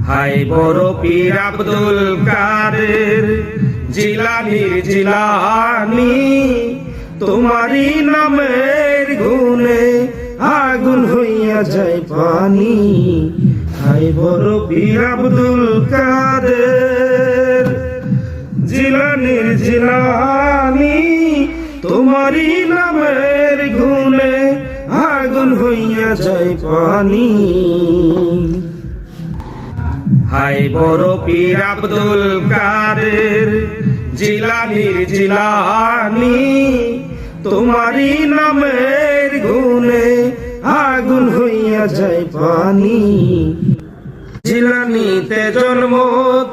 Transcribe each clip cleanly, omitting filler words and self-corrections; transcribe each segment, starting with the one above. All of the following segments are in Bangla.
হাই বড় পীর আব্দুল কাদের জিলানীর জিলানী, তোমারই নামের গুণে আগুন হইয়া যায় পানি। হাই বড় পীর আব্দুল কাদের জিলানীর জিলানী, তোমারই নামের গুণে আগুন হইয়া যায় পানি। হাই বড় পীর আব্দুল কাদের জিলানীর জিলানী, তোমারই নামের গুণে আগুন হইয়া যায় পানি। জিলানীতে জন্ম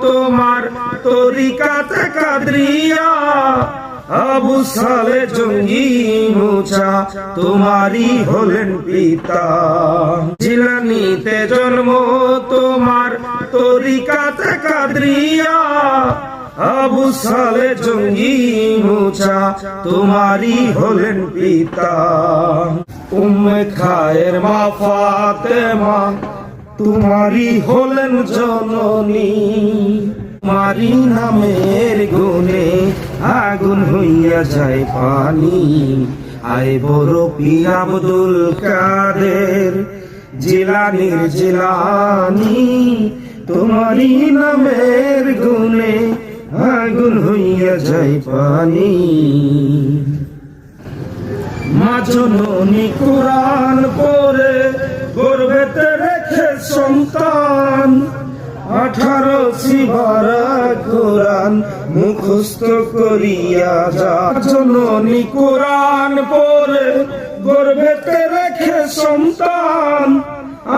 তোমার, তরিকাতে কাদরিয়া, আবু সালে জঙ্গি মুছা তোমারই হলেন পিতা। জিলানীতে জন্ম তোমার, তরিকাতে কাদরিয়া, আবু সালে জঙ্গি মুছা তোমারই হলেন পিতা। উম্মে খায়ের মা ফাতেমা তোমারই হলেন জননী, তোমারই নামের গুণে আগুন হইয়া যায় পানি। আয় বড় পীর আব্দুল কাদের জিলানীর জিলানী, তোমারই নামের গুণে আগুন হইয়া যায় পানি। মা জননী কুরআন পড়ে গর্ভেতে রেখে সন্তান, 18 সিবারা কুরআন মুখস্থ করিয়া যা। জননী কুরআন পড়ে গর্ভেতে রেখে সন্তান,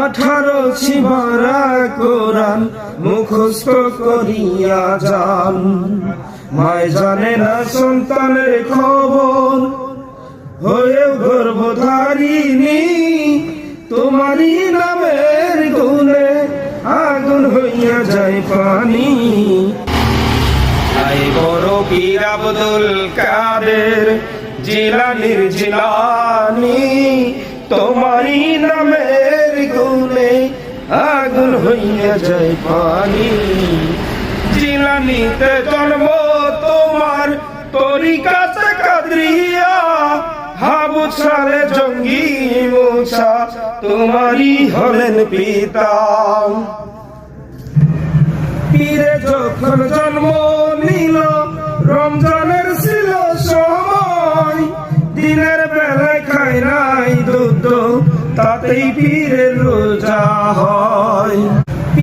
18 সিবারা কুরআন মুখস্থ করিয়া যান। মায় জানে না সন্তানের খবর, হয়েও গর্ভধারিণী, তোমারই নামের গুণে আগুন হইয়া যায় পানি। আই বড় পীর আব্দুল কাদের জিলানীর জিলানী, তোমারই নামের গুণে আগুন হইয়া যায় পানি। জিলানীতে জন্ম তোমার, তরিকাতে কাদরিয়া, আবু সালে জঙ্গি মুছা তোমারই হলেন পিতা। পীরে যখন জন্ম নিল, রমজানের ছিল সময়, দিনের বেলায় খায় নাই দুধ, তাতেই পীরের রোজা হয়।